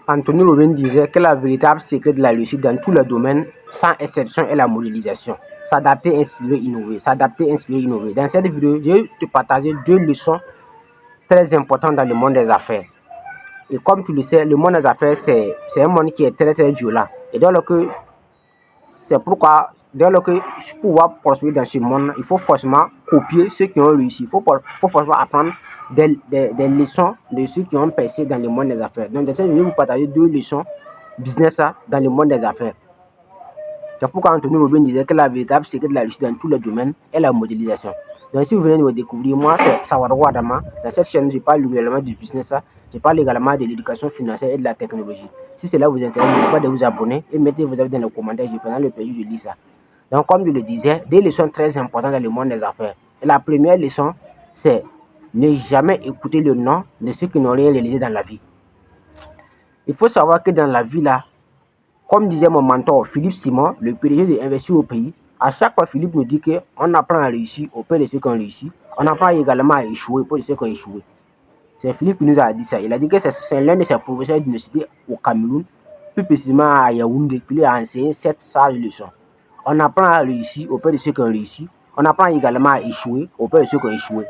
Anthony Robbins disait que la véritable secret de la réussite dans tous les domaines, sans exception, est la modélisation. S'adapter, inspirer, innover. S'adapter, inspirer, innover. Dans cette vidéo, je vais te partager 2 leçons très importantes dans le monde des affaires. Et comme tu le sais, le monde des affaires, c'est un monde qui est très très violent. Et c'est pourquoi, dès lors que pour pouvoir prospérer dans ce monde, il faut forcément copier ceux qui ont réussi. Il faut forcément apprendre des leçons de ceux qui ont percé dans le monde des affaires. Donc, je vais vous partager 2 leçons business dans le monde des affaires. C'est pourquoi Anthony Robbins disait que la véritable secret de la réussite dans tous les domaines est la modélisation. Donc, si vous venez de me découvrir, moi, c'est Sawadou Adama. Dans cette chaîne, je parle également du business, je parle également de l'éducation financière et de la technologie. Si cela vous intéresse, n'oubliez pas de vous abonner et mettez vos avis dans les commentaires. Je prends le plaisir de lire ça. Donc, comme je le disais, des leçons très importantes dans le monde des affaires. Et la première leçon, c'est ne jamais écouter le nom de ceux qui n'ont rien réalisé dans la vie. Il faut savoir que dans la vie, là, comme disait mon mentor Philippe Simon, le PDG de Investir au pays, à chaque fois Philippe nous dit qu'on apprend à réussir auprès de ceux qui ont réussi. On apprend également à échouer auprès de ceux qui ont échoué. C'est Philippe qui nous a dit ça. Il a dit que c'est l'un de ses professeurs d'université au Cameroun, plus précisément à Yaoundé, qui lui a enseigné cette sage leçon. On apprend à réussir auprès de ceux qui ont réussi. On apprend également à échouer auprès de ceux qui ont échoué.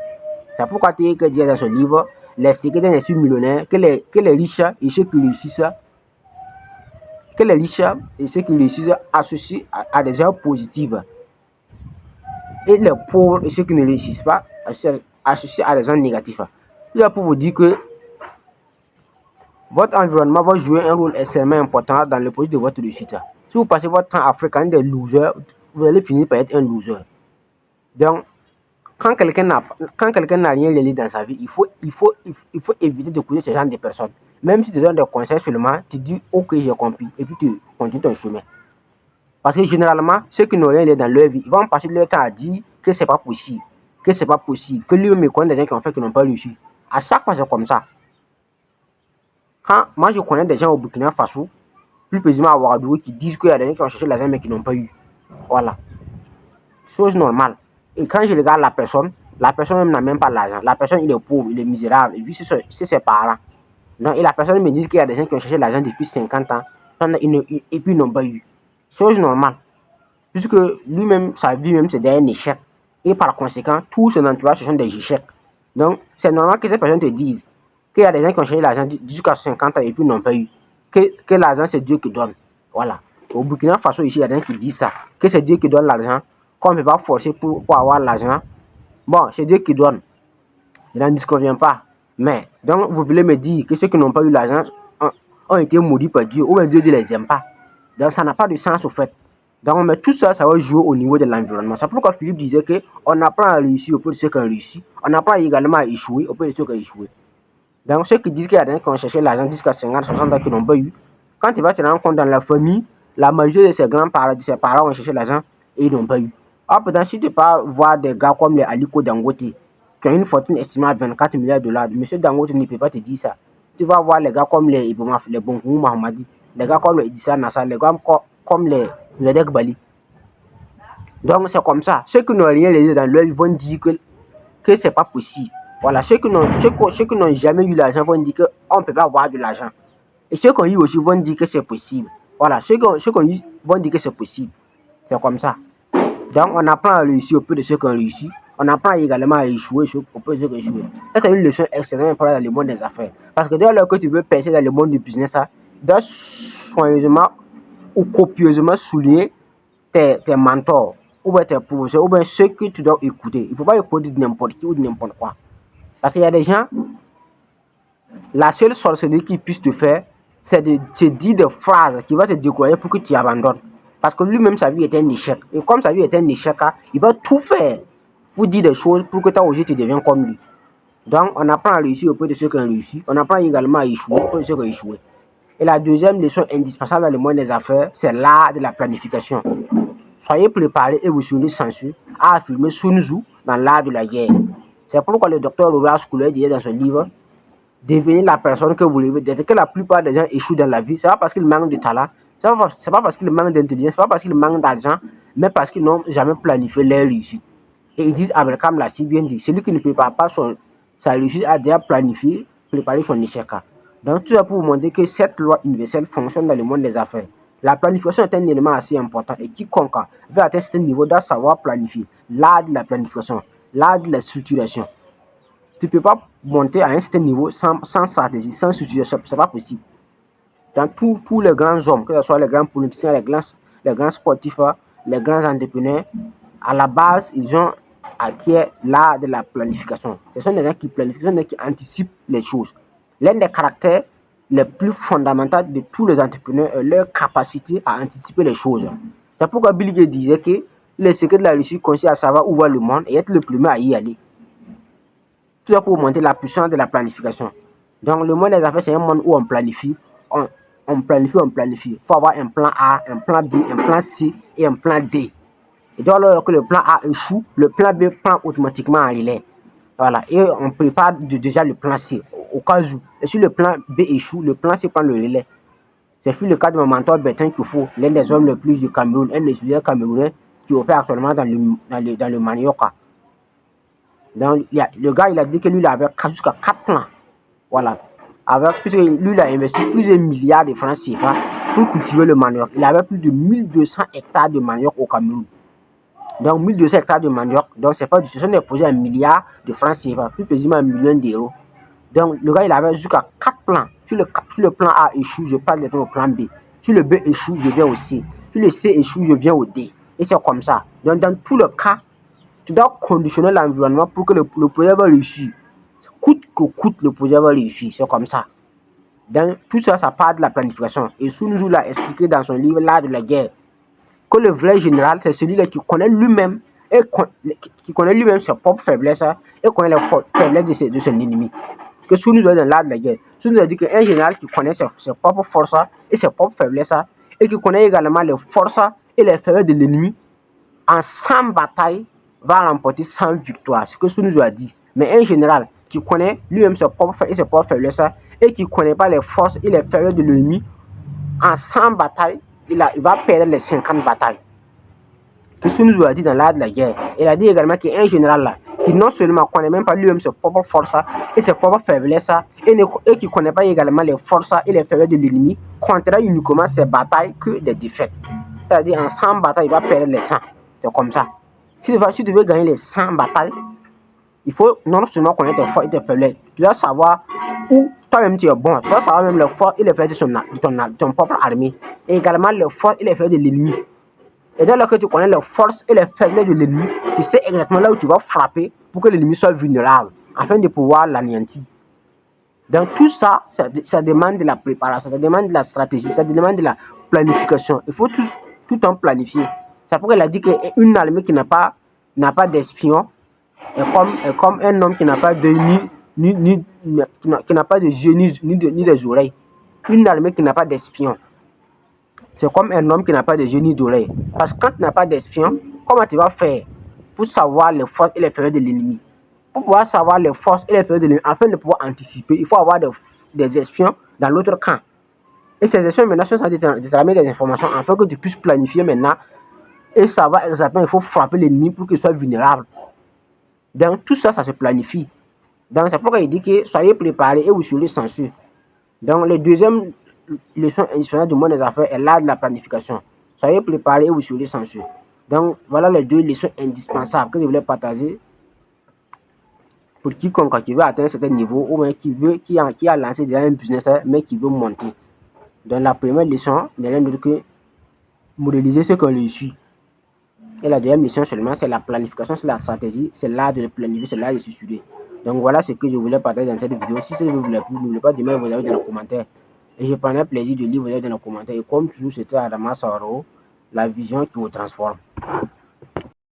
C'est pourquoi tu dis dans son livre, Les secrets d'un esprit millionnaire, que les riches et ceux qui réussissent, associent à des heures positives. Et les pauvres et ceux qui ne réussissent pas associent à des heures négatifs. Il y a pour vous dire que votre environnement va jouer un rôle extrêmement important dans le processus de votre réussite. Si vous passez votre temps à fréquenter des losers, vous allez finir par être un loser. Donc, quand quelqu'un n'a rien réalisé dans sa vie, il faut éviter d'écouter ce genre de personnes. Même si tu donnes des conseils seulement, tu dis ok, j'ai compris, et puis tu continues ton chemin. Parce que généralement, ceux qui n'ont rien réalisé dans leur vie, ils vont passer leur temps à dire que c'est pas possible, que lui-même connaît des gens qui ont fait qui n'ont pas réussi. À chaque fois, c'est comme ça. Moi, je connais des gens au Burkina Faso, plus précisément à Ouagadougou, qui disent qu'il y a des gens qui ont cherché l'argent mais qui n'ont pas eu. Voilà. Chose normale. Et quand je regarde la personne même n'a même pas l'argent. La personne, il est pauvre, il est misérable, il vit sur ses parents. Donc, et la personne me dit qu'il y a des gens qui ont cherché l'argent depuis 50 ans, et puis ils n'ont pas eu. Chose normale. Puisque lui-même, sa vie même, c'est un échec. Et par conséquent, tout son entourage, ce sont des échecs. Donc, c'est normal que ces personnes te disent qu'il y a des gens qui ont cherché l'argent jusqu'à 50 ans et puis n'ont pas eu. Que l'argent, c'est Dieu qui donne. Voilà. Au Burkina Faso, ici, il y a des gens qui disent ça. Que c'est Dieu qui donne l'argent. Qu'on ne peut pas forcer pour avoir l'argent. Bon, c'est Dieu qui donne. Je n'en disconviens pas. Mais, donc, vous voulez me dire que ceux qui n'ont pas eu l'argent ont été maudits par Dieu. Ou bien Dieu ne les aime pas. Donc, ça n'a pas de sens au fait. Donc, mais tout ça, ça va jouer au niveau de l'environnement. C'est pourquoi Philippe disait qu'on apprend à réussir auprès de ceux qui ont réussi. On apprend également à échouer auprès de ceux qui ont échoué. Donc, ceux qui disent qu'il y a des gens qui ont cherché l'argent jusqu'à 50, 60 ans qui n'ont pas eu, quand tu vas te rendre compte dans la famille, la majorité de ses grands-parents, de ses parents ont cherché l'argent et ils n'ont pas eu. Alors, peut-être si tu peux voir des gars comme les Aliko Dangote, qui ont une fortune estimée à 24 milliards de dollars, M. Dangote ne peut pas te dire ça. Tu vas voir les gars comme les Ibomaf, les Bonkou Mahamadi, les gars comme les Idissa Nassar, les gars comme les Zedek Bali. Donc, c'est comme ça. Ceux qui n'ont rien réalisé dans leur vie vont dire que c'est pas possible. Voilà, ceux qui n'ont jamais eu l'argent vont dire qu'on ne peut pas avoir de l'argent. Et ceux qui ont eu aussi vont dire que c'est possible. Voilà, ceux qui ont eu vont dire que c'est possible. C'est comme ça. Donc, on apprend à réussir auprès de ceux qui ont réussi. On apprend également à échouer auprès de ceux qui ont échoué. C'est une leçon extrêmement importante dans le monde des affaires. Parce que dès lors que tu veux percer dans le monde du business, tu dois soigneusement ou copieusement souligner tes mentors, ou bien tes professeurs, ou bien ceux que tu dois écouter. Il ne faut pas écouter de n'importe qui ou de n'importe quoi. Parce qu'il y a des gens, la seule sorcellerie qu'ils puissent te faire, c'est de te dire des phrases qui vont te décourager pour que tu abandonnes. Parce que lui-même, sa vie est un échec. Et comme sa vie est un échec, il va tout faire pour dire des choses pour que toi aussi tu deviennes comme lui. Donc, on apprend à réussir auprès de ceux qui ont réussi. On apprend également à échouer auprès de ceux qui ont échoué. Et la deuxième leçon indispensable dans le monde des affaires, c'est l'art de la planification. Soyez préparés et vous serez censés à affirmer Sun Tzu dans l'art de la guerre. C'est pourquoi le docteur Robert Schuller disait dans son livre, devenez la personne que vous voulez d'être. Que la plupart des gens échouent dans la vie, c'est pas parce qu'ils manquent de talent, c'est pas parce qu'ils manquent d'intelligence, c'est pas parce qu'ils manquent d'argent, mais parce qu'ils n'ont jamais planifié leur réussite. Et ils disent, Abraham l'a si bien dit, celui qui ne prépare pas sa réussite a déjà planifié, préparé son échec. Donc, tout ça pour vous montrer que cette loi universelle fonctionne dans le monde des affaires. La planification est un élément assez important et quiconque veut atteindre ce niveau doit savoir planifier. L'art de la planification, l'art de la structuration. Tu ne peux pas monter à un certain niveau sans stratégie, sans structuration. Ce n'est pas possible. Dans tous les grands hommes, que ce soit les grands politiciens, les grands sportifs, les grands entrepreneurs, à la base, ils ont acquis l'art de la planification. Ce sont des gens qui planifient, ce sont des gens qui anticipent les choses. L'un des caractères les plus fondamentaux de tous les entrepreneurs est leur capacité à anticiper les choses. C'est pourquoi Bill Gates disait que le secret de la réussite consiste à savoir où va le monde et être le premier à y aller. Tout ça pour montrer la puissance de la planification. Donc, le monde des affaires, c'est un monde où on planifie. On planifie. Il faut avoir un plan A, un plan B, un plan C et un plan D. Et donc, alors que le plan A échoue, le plan B prend automatiquement en relais. Voilà. Et on prépare déjà le plan C au cas où. Et si le plan B échoue, le plan C prend le relais. C'est le cas de mon mentor Bertin Kufo, l'un des hommes les plus du Cameroun, un des étudiants camerounais qui opère actuellement dans le manioc. Donc, le gars, il a dit que lui, il avait jusqu'à 4 plans. Voilà. Puisque lui, il a investi plusieurs milliards de francs CFA pour cultiver le manioc. Il avait plus de 1200 hectares de manioc au Cameroun. Donc, 1200 hectares de manioc. Donc, ce sont des projets à 1 milliard de francs CFA, plus quasiment 1 million d'euros. Donc, le gars, il avait jusqu'à 4 plans. Si le plan A échoue, je passe au plan B. Si le B échoue, je viens au C. Si le C échoue, je viens au D. Et c'est comme ça. Donc, dans tout le cas, tu dois conditionner l'environnement pour que le projet va réussir. Coûte que coûte, le projet va réussir. C'est comme ça. Donc, tout ça, ça part de la planification. Et Sun Tzu l'a expliqué dans son livre L'art de la guerre. Que le vrai général, c'est celui-là qui connaît lui-même ses propres faiblesses et connaît les faiblesses de son ennemi. Que Sun Tzu est dans l'art de la guerre. Sun Tzu a dit qu'un général qui connaît ses propres forces et ses propres faiblesses et qui connaît également les forces et les faiblesses de l'ennemi, en 100 batailles, va remporter 100 victoires. C'est ce que Sun Tzu a dit. Mais un général qui connaît lui-même ses propres faiblesses et qui ne connaît pas les forces et les faiblesses de l'ennemi, en 100 batailles, il va perdre les 50 batailles. Que Sun Tzu a dit dans l'art de la guerre. Il a dit également qu'un général là, qui non seulement ne connaît même pas lui-même ses propres forces et ses propres faiblesses et qui ne connaît pas également les forces et les faiblesses de l'ennemi, comptera uniquement ses batailles que des défaites. C'est-à-dire en 100 batailles, il va perdre les 100. C'est comme ça. Si tu veux gagner les 100 batailles, il faut non seulement connaître tes forces et tes faiblesses, tu dois savoir où toi-même tu es bon. Tu dois savoir même les forces et les faiblesses de ton propre armée. Et également les forces et les faiblesses de l'ennemi. Et dès lors que tu connais les forces et les faiblesses de l'ennemi, tu sais exactement là où tu vas frapper pour que l'ennemi soit vulnérable, afin de pouvoir l'anéantir. Donc tout ça, ça demande de la préparation, ça demande de la stratégie, ça demande de la planification. Il faut tout en planifier. C'est pourquoi il a dit qu'une armée qui n'a pas d'espion est comme un homme qui n'a pas de qui n'a pas de yeux ni des oreilles. Une armée qui n'a pas d'espion, c'est comme un homme qui n'a pas de yeux ni d'oreilles. Parce que quand tu n'as pas d'espion, comment tu vas faire pour savoir les forces et les faiblesses de l'ennemi? Pour pouvoir savoir les forces et les faiblesses de l'ennemi, afin de pouvoir anticiper, il faut avoir des espions dans l'autre camp. Et ces espions maintenant sont censés déterminer des informations afin que tu puisses planifier maintenant et savoir exactement il faut frapper l'ennemi pour qu'il soit vulnérable. Donc tout ça, ça se planifie. Donc c'est pourquoi il dit que soyez préparés et vous serez censure. Donc le deuxième leçon indispensable du monde des affaires est l'art de la planification. Soyez préparés et vous serez censure. Donc voilà les deux leçons indispensables que je voulais partager pour quiconque qui veut atteindre un certain niveau ou bien qui a lancé déjà un business mais qui veut monter. Donc la première leçon n'est rien d'autre que modéliser ce qu'on réussit. Et la deuxième leçon seulement, c'est la planification, c'est la stratégie, c'est l'art de planifier, c'est l'art de structurer. Donc voilà ce que je voulais partager dans cette vidéo. Si ça vous plaît, n'oubliez pas de mettre vos avis dans les commentaires. Et je prendrai plaisir de lire vos avis dans les commentaires. Et comme toujours, c'était Adama Saro, la vision qui vous transforme.